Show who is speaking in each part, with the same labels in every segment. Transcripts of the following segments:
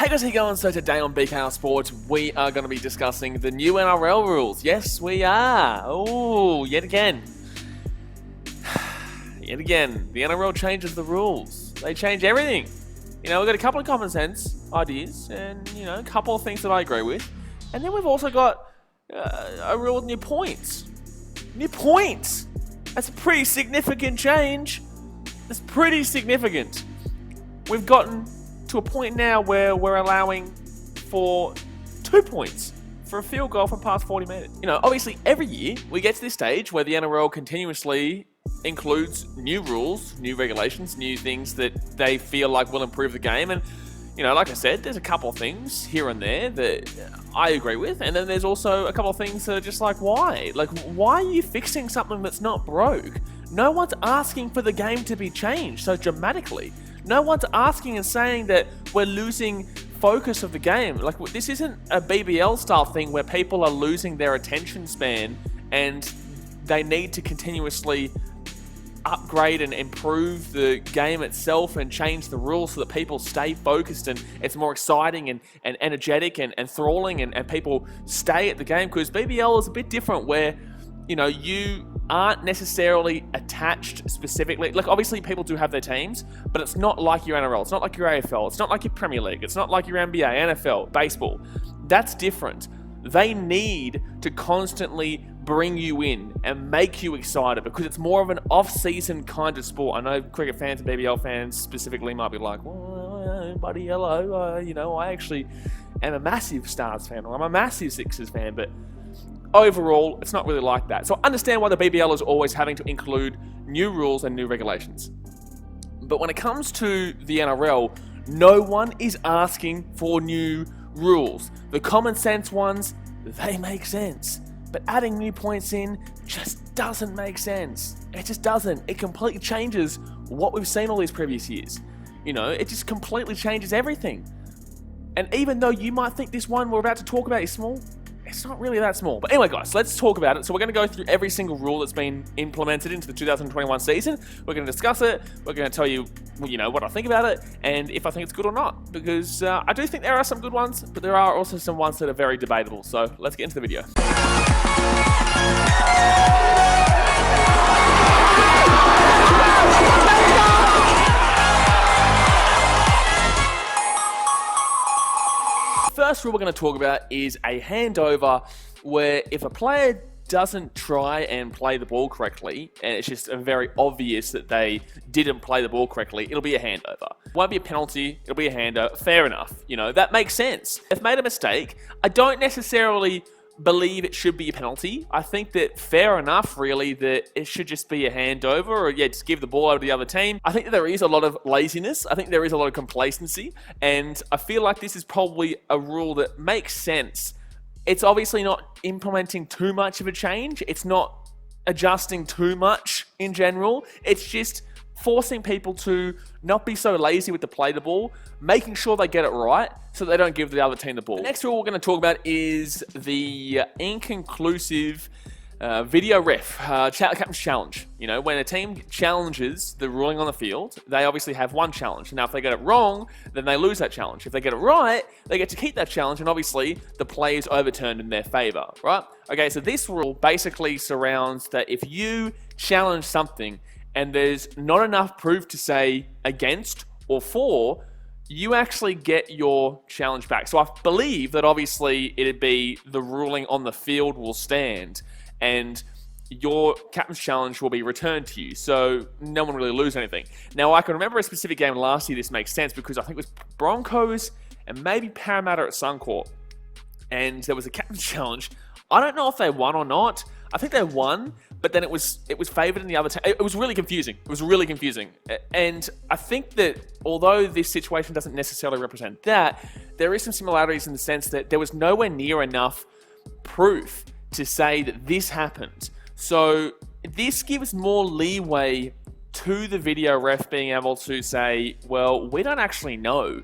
Speaker 1: Guys, how you going? So today on BKRsport, we are going to be discussing the new NRL rules. Yes, we are. Oh, yet again. Yet again, the NRL changes the rules. They change everything. You know, we've got a couple of common sense ideas and, you know, a couple of things that I agree with. And then we've also got a rule with new points. New points! That's a pretty significant change. It's pretty significant. We've gotten to a point now where we're allowing for 2 points for a field goal from past 40 metres. You know, obviously every year we get to this stage where the NRL continuously includes new rules, new regulations, new things that they feel like will improve the game. And, you know, like I said, there's a couple of things here and there that I agree with. And then there's also a couple of things that are just like, why? Like, why are you fixing something that's not broke? No one's asking for the game to be changed so dramatically. No one's asking and saying that we're losing focus of the game. Like, this isn't a BBL style thing where people are losing their attention span and they need to continuously upgrade and improve the game itself and change the rules so that people stay focused and it's more exciting and energetic and enthralling and people stay at the game. Because BBL is a bit different where, you know, you aren't necessarily attached specifically. Like, obviously people do have their teams, but it's not like your NRL, it's not like your AFL, it's not like your Premier League, it's not like your NBA, NFL, baseball. That's different. They need to constantly bring you in and make you excited because it's more of an off-season kind of sport. I know cricket fans and BBL fans specifically might be like, well, buddy, hello, you know, I actually am a massive Stars fan or I'm a massive Sixers fan, but overall, it's not really like that. So I understand why the BBL is always having to include new rules and new regulations. But when it comes to the NRL, no one is asking for new rules. The common sense ones, they make sense. But adding new points in just doesn't make sense. It just doesn't. It completely changes what we've seen all these previous years. You know, it just completely changes everything. And even though you might think this one we're about to talk about is small, it's not really that small. But anyway, guys, let's talk about it. So we're going to go through every single rule that's been implemented into the 2021 season. We're going to discuss it. We're going to tell you, you know, what I think about it and if I think it's good or not. Because I do think there are some good ones, but there are also some ones that are very debatable. So let's get into the video. First rule we're going to talk about is a handover, where if a player doesn't try and play the ball correctly, and it's just very obvious that they didn't play the ball correctly, it'll be a handover. It won't be a penalty, it'll be a handover. Fair enough, you know, that makes sense. If made a mistake, I don't necessarily believe it should be a penalty. I think that fair enough, really, that it should just be a handover or, yeah, just give the ball over to the other team. I think that there is a lot of laziness. I think there is a lot of complacency. And I feel like this is probably a rule that makes sense. It's obviously not implementing too much of a change. It's not adjusting too much in general. It's just forcing people to not be so lazy with the play the ball, making sure they get it right so they don't give the other team the ball. The next rule we're going to talk about is the inconclusive video ref, captain's challenge. You know, when a team challenges the ruling on the field, they obviously have one challenge. Now, if they get it wrong, then they lose that challenge. If they get it right, they get to keep that challenge, and obviously the play is overturned in their favor, right? Okay, so this rule basically surrounds that if you challenge something and there's not enough proof to say against or for, you actually get your challenge back. So I believe that obviously it'd be the ruling on the field will stand and your captain's challenge will be returned to you. So no one really lose anything. Now, I can remember a specific game last year. This makes sense because I think it was Broncos and maybe Parramatta at Suncorp. And there was a captain's challenge. I don't know if they won or not. I think they won, but then it was favoured in the other team. It was really confusing. It was really confusing. And I think that although this situation doesn't necessarily represent that, there is some similarities in the sense that there was nowhere near enough proof to say that this happened. So this gives more leeway to the video ref being able to say, well, we don't actually know.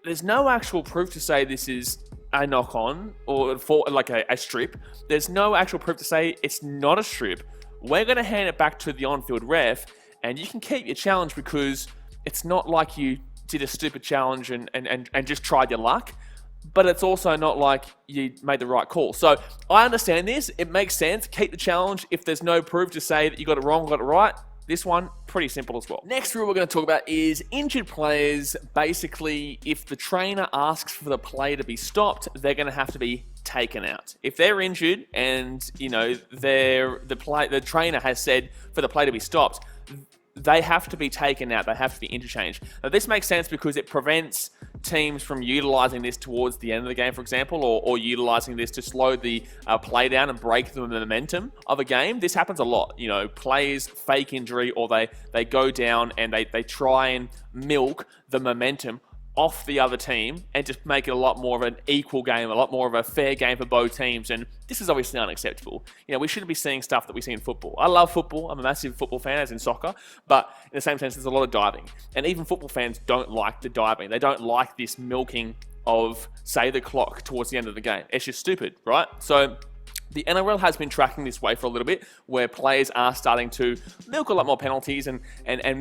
Speaker 1: There's no actual proof to say this is a knock on or for like a strip. There's no actual proof to say it's not a strip. We're going to hand it back to the on-field ref and you can keep your challenge because it's not like you did a stupid challenge and just tried your luck. But it's also not like you made the right call. So I understand this. It makes sense. Keep the challenge. If there's no proof to say that you got it wrong, got it right, this one, pretty simple as well. Next rule we're going to talk about is injured players. Basically, if the trainer asks for the play to be stopped, they're going to have to be taken out. If they're injured and, you know, the trainer has said for the play to be stopped, they have to be taken out. They have to be interchanged. Now, this makes sense because it prevents teams from utilizing this towards the end of the game, for example, or utilizing this to slow the play down and break the momentum of a game. This happens a lot. You know, players fake injury, or they go down and they try and milk the momentum off the other team and just make it a lot more of an equal game, a lot more of a fair game for both teams. And this is obviously unacceptable. You know, we shouldn't be seeing stuff that we see in football. I love football. I'm a massive football fan, as in soccer. But in the same sense, there's a lot of diving. And even football fans don't like the diving. They don't like this milking of, say, the clock towards the end of the game. It's just stupid, right? So the NRL has been tracking this way for a little bit, where players are starting to milk a lot more penalties and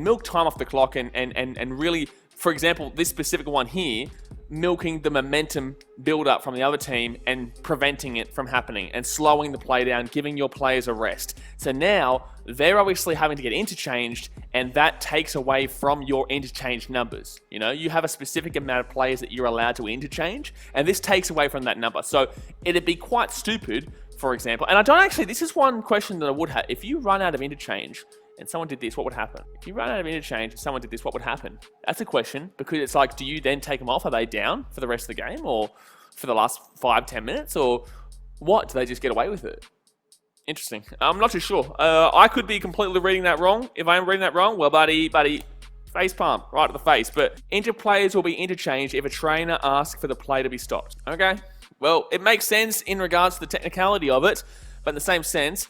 Speaker 1: milk time off the clock and really, for example, this specific one here, milking the momentum build up from the other team and preventing it from happening and slowing the play down, giving your players a rest. So now they're obviously having to get interchanged, and that takes away from your interchange numbers. You know, you have a specific amount of players that you're allowed to interchange, and this takes away from that number. So it'd be quite stupid, for example, and I don't actually, this is one question that I would have. If you run out of interchange and someone did this, what would happen? If you run out of interchange and someone did this, what would happen? That's a question, because it's like, do you then take them off? Are they down for the rest of the game, or for the last 5-10 minutes, or what? Do they just get away with it? Interesting. I'm not too sure. I could be completely reading that wrong. If I am reading that wrong, well, buddy, face palm, right to the face. But injured players will be interchanged if a trainer asks for the play to be stopped. Okay? Well, it makes sense in regards to the technicality of it, but in the same sense,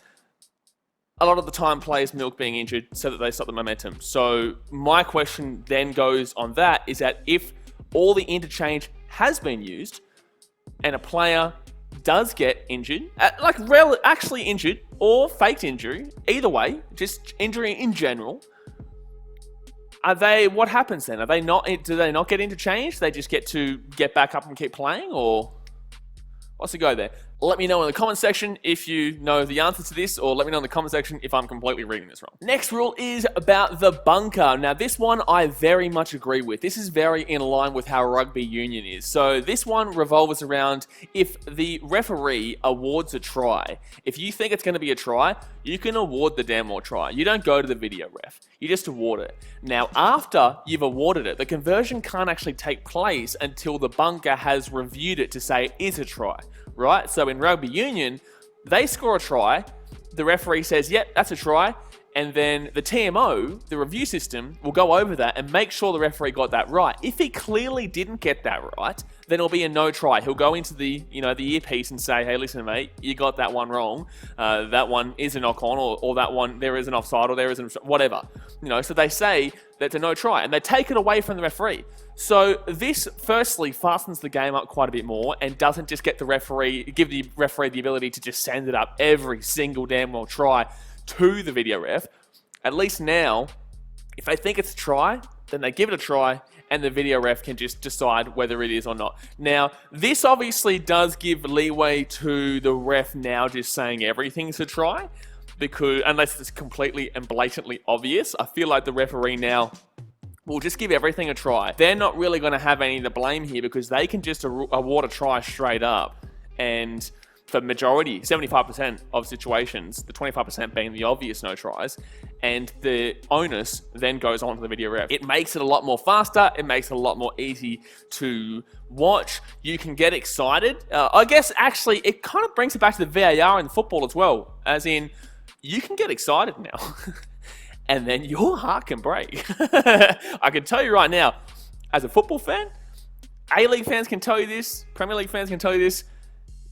Speaker 1: a lot of the time players milk being injured so that they stop the momentum. So my question then goes on that, is that if all the interchange has been used and a player does get injured, actually injured or faked injury, either way, just injury in general, what happens then? Do they not get interchanged? They just get to get back up and keep playing, or what's the go there? Let me know in the comment section if you know the answer to this, or let me know in the comment section if I'm completely reading this wrong. Next rule is about the bunker. Now, this one I very much agree with. This is very in line with how rugby union is. So this one revolves around if the referee awards a try. If you think it's going to be a try, you can award the damn well try. You don't go to the video ref. You just award it. Now, after you've awarded it, the conversion can't actually take place until the bunker has reviewed it to say it is a try. Right? So in rugby union, they score a try, the referee says, yep, that's a try, and then the TMO, the review system, will go over that and make sure the referee got that right. If he clearly didn't get that right, then it'll be a no try. He'll go into the earpiece and say, hey, listen, mate, you got that one wrong. That one is a knock on, or that one, there is an offside, or there is whatever. So they say that's a no try, and they take it away from the referee. So this firstly fastens the game up quite a bit more and doesn't just give the referee the ability to just send it up every single damn well try to the video ref. At least now, if they think it's a try, then they give it a try, and the video ref can just decide whether it is or not. Now, this obviously does give leeway to the ref now just saying everything's a try, because unless it's completely and blatantly obvious, I feel like the referee now will just give everything a try. They're not really going to have any of the blame here, because they can just award a try straight up, and for majority, 75% of situations, the 25% being the obvious no tries, and the onus then goes on to the video ref. It makes it a lot more faster. It makes it a lot more easy to watch. You can get excited. I guess actually it kind of brings it back to the VAR in football as well, as in you can get excited now. And then your heart can break. I can tell you right now, as a football fan, A-League fans can tell you this, Premier League fans can tell you this,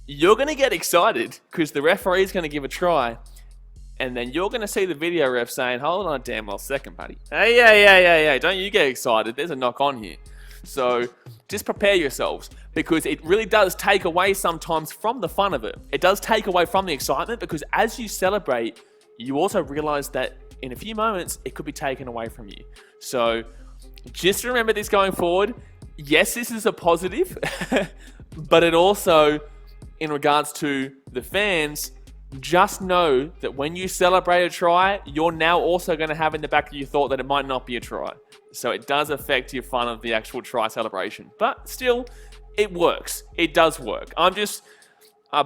Speaker 1: you're going to get excited because the referee is going to give a try, and then you're going to see the video ref saying, hold on a damn well second, buddy. Hey, don't you get excited. There's a knock on here. So just prepare yourselves, because it really does take away sometimes from the fun of it. It does take away from the excitement, because as you celebrate, you also realize that in a few moments, it could be taken away from you. So just remember this going forward. Yes, this is a positive, but it also, in regards to the fans, just know that when you celebrate a try, you're now also going to have in the back of your thought that it might not be a try. So it does affect your fun of the actual try celebration. But still, it works. It does work. I'm just...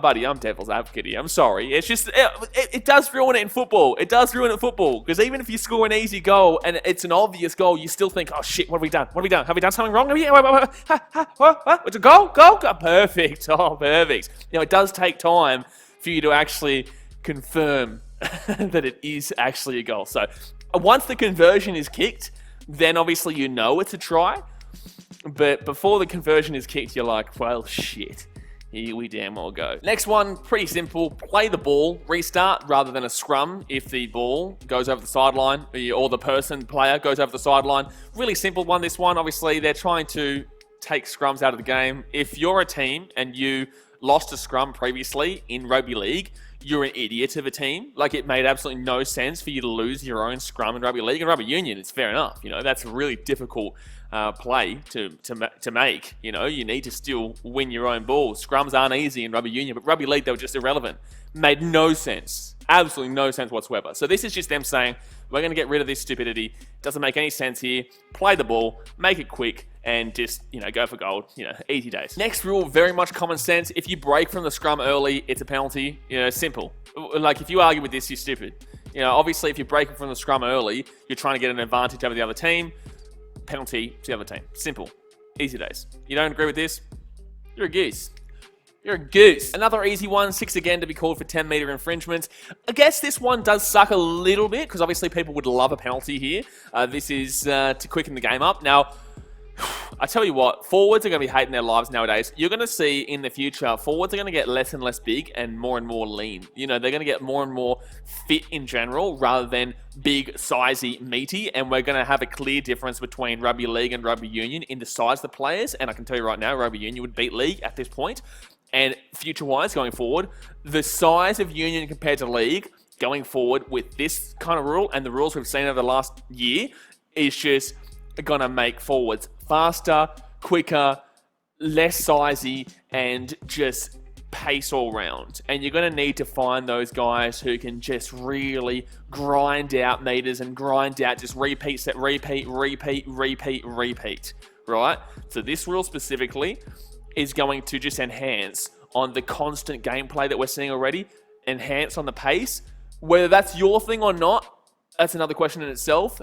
Speaker 1: buddy, I'm devil's advocate here. I'm sorry. It's just, it does ruin it in football. It does ruin it in football. Because even if you score an easy goal and it's an obvious goal, you still think, oh shit, what have we done? What have we done? Have we done something wrong? It's a goal? Goal? Perfect. Oh, perfect. You know, it does take time for you to actually confirm that it is actually a goal. So once the conversion is kicked, then obviously you know it's a try. But before the conversion is kicked, you're like, well, shit. Here we damn well go. Next one, pretty simple. Play the ball, restart rather than a scrum if the ball goes over the sideline or the player goes over the sideline. Really simple one, this one. Obviously, they're trying to take scrums out of the game. If you're a team and you lost a scrum previously in rugby league, you're an idiot of a team. Like, it made absolutely no sense for you to lose your own scrum in rugby league. And rugby union, it's fair enough. You know, that's a really difficult play to make. You know, you need to still win your own ball. Scrums aren't easy in rugby union, but rugby league, they were just irrelevant. Made no sense. Absolutely no sense whatsoever. So this is just them saying, we're going to get rid of this stupidity. Doesn't make any sense here. Play the ball, make it quick, and just, you know, go for gold. You know, easy days. Next rule, very much common sense. If you break from the scrum early, it's a penalty. You know, simple. Like, if you argue with this, you're stupid. You know, obviously, if you're breaking from the scrum early, you're trying to get an advantage over the other team. Penalty to the other team. Simple. Easy days. You don't agree with this? You're a goose. You're a goose. Another easy one, 6 again to be called for 10 meter infringement. I guess this one does suck a little bit because obviously people would love a penalty here. This is to quicken the game up. Now, I tell you what, forwards are going to be hating their lives nowadays. You're going to see in the future, forwards are going to get less and less big and more lean. You know, they're going to get more and more fit in general rather than big, sizey, meaty. And we're going to have a clear difference between rugby league and rugby union in the size of the players. And I can tell you right now, rugby union would beat league at this point. And future-wise, going forward, the size of union compared to league going forward with this kind of rule and the rules we've seen over the last year is just going to make forwards faster, quicker, less sizey, and just pace all round. And you're going to need to find those guys who can just really grind out meters and grind out just repeat, right? So this rule specifically is going to just enhance on the constant gameplay that we're seeing already, enhance on the pace. Whether that's your thing or not, that's another question in itself.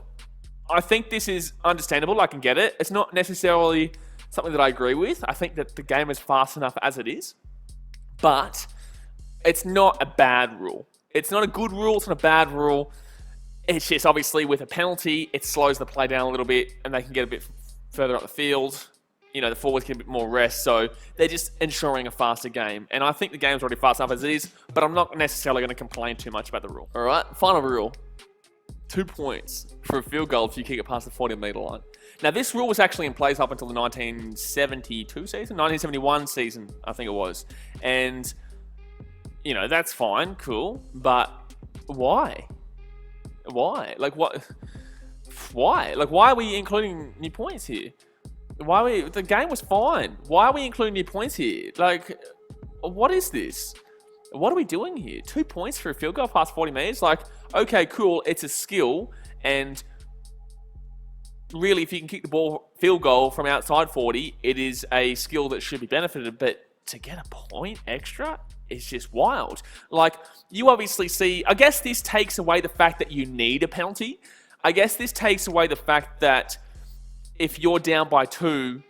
Speaker 1: I think this is understandable. I can get it. It's not necessarily something that I agree with. I think that the game is fast enough as it is, but it's not a bad rule. It's not a good rule. It's not a bad rule. It's just obviously with a penalty, it slows the play down a little bit and they can get a bit further up the field. You know, the forwards get a bit more rest, so they're just ensuring a faster game. And I think the game's already fast enough as it is, but I'm not necessarily going to complain too much about the rule. All right, final rule. 2 points for a field goal if you kick it past the 40-meter line. Now, this rule was actually in place up until the 1972 season, 1971 season, I think it was. And, you know, that's fine, cool, but why? Why? Like, what? Why? Like, why are we including new points here? The game was fine. Why are we including new points here? Like, what is this? What are we doing here? 2 points for a field goal past 40 meters? Like, okay, cool. It's a skill. And really, if you can kick the field goal from outside 40, it is a skill that should be benefited. But to get a point extra is just wild. Like, you obviously see, I guess this takes away the fact that you need a penalty. I guess this takes away the fact that if you're down by 2,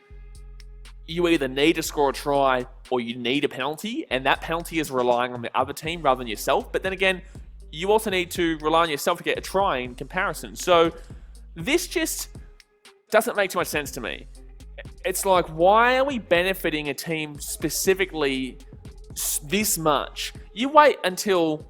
Speaker 1: you either need to score a try or you need a penalty, and that penalty is relying on the other team rather than yourself. But then again, you also need to rely on yourself to get a try in comparison. So this just doesn't make too much sense to me. It's like, why are we benefiting a team specifically this much? You wait until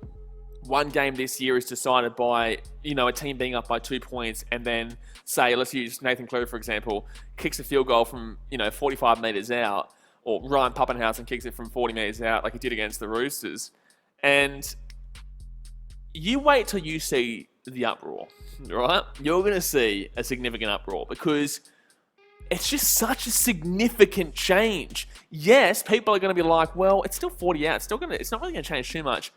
Speaker 1: one game this year is decided by, you know, a team being up by 2 points, and then say, let's use Nathan Cleary, for example, kicks a field goal from, 45 meters out, or Ryan Pappenhausen kicks it from 40 meters out like he did against the Roosters. And you wait till you see the uproar, right? You're going to see a significant uproar because it's just such a significant change. Yes, people are going to be like, well, it's still 40 out. It's not really going to change too much.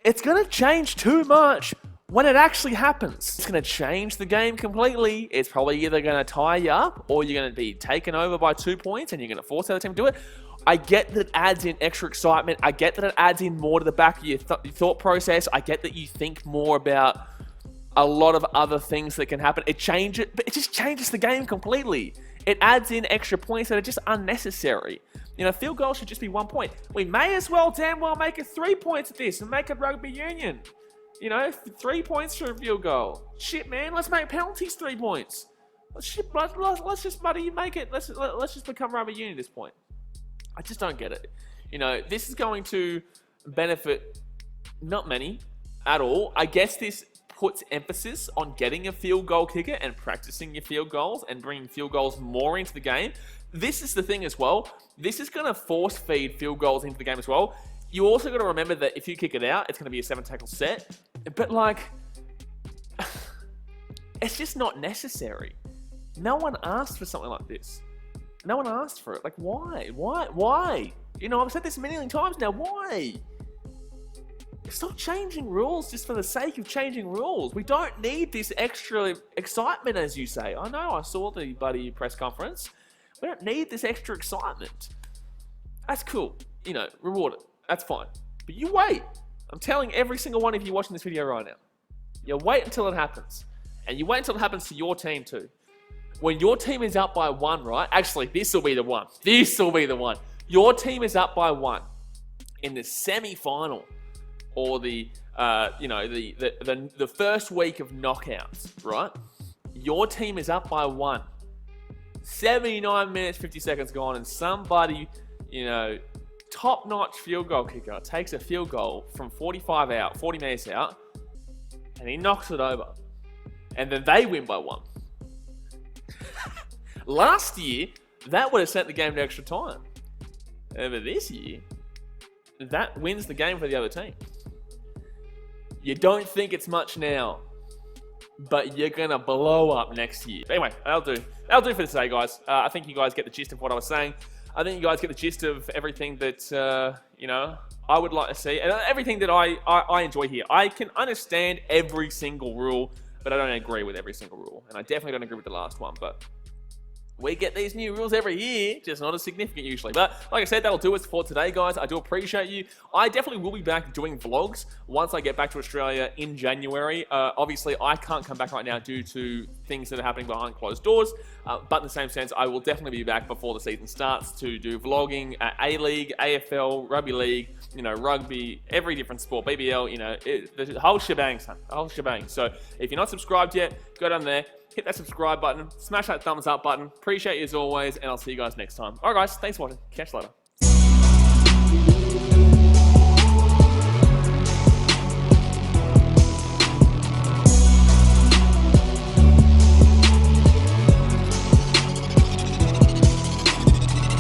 Speaker 1: It's going to change too much when it actually happens. It's going to change the game completely. It's probably either going to tie you up or you're going to be taken over by 2 points and you're going to force the other team to do it. I get that it adds in extra excitement. I get that it adds in more to the back of your thought process. I get that you think more about a lot of other things that can happen. It just changes the game completely. It adds in extra points that are just unnecessary. You know, field goals should just be 1 point. We may as well damn well make it 3 points at this and make it rugby union. You know, 3 points for a field goal. Shit, man, let's make penalties 3 points. Let's just buddy make it. Let's just become rugby union at this point. I just don't get it. You know, this is going to benefit not many at all. I guess this puts emphasis on getting a field goal kicker and practicing your field goals and bringing field goals more into the game. This is the thing as well. This is going to force feed field goals into the game as well. You also got to remember that if you kick it out, it's going to be a 7-tackle set. But like, it's just not necessary. No one asked for something like this. No one asked for it. Like, why? Why? You know, I've said this a million times now. Why? Stop changing rules just for the sake of changing rules. We don't need this extra excitement, as you say. I know, I saw the bloody press conference. We don't need this extra excitement. That's cool. You know, reward it. That's fine. But you wait. I'm telling every single one of you watching this video right now. You wait until it happens. And you wait until it happens to your team too. When your team is up by 1, right? Actually, this will be the one. This will be the one. Your team is up by 1 in the semi-final or the first week of knockouts, right? Your team is up by 1. 79 minutes, 50 seconds gone, and somebody, you know, top-notch field goal kicker takes a field goal from 40 meters out, and he knocks it over. And then they win by 1. Last year, that would have sent the game to extra time. But this year, that wins the game for the other team. You don't think it's much now, but you're going to blow up next year. Anyway, that'll do. That'll do for today, guys. I think you guys get the gist of what I was saying. I think you guys get the gist of everything that, you know, I would like to see. And everything that I enjoy here. I can understand every single rule, but I don't agree with every single rule. And I definitely don't agree with the last one, but we get these new rules every year, just not as significant usually. But like I said, that'll do it for today, guys. I do appreciate you. I definitely will be back doing vlogs once I get back to Australia in January. Obviously, I can't come back right now due to things that are happening behind closed doors. But in the same sense, I will definitely be back before the season starts to do vlogging at A-League, AFL, Rugby League, you know, rugby, every different sport, BBL, you know, the whole shebang, son. The whole shebang. So if you're not subscribed yet, go down there. Hit that subscribe button, smash that thumbs up button. Appreciate you as always, and I'll see you guys next time. All right, guys, thanks for watching. Catch you later.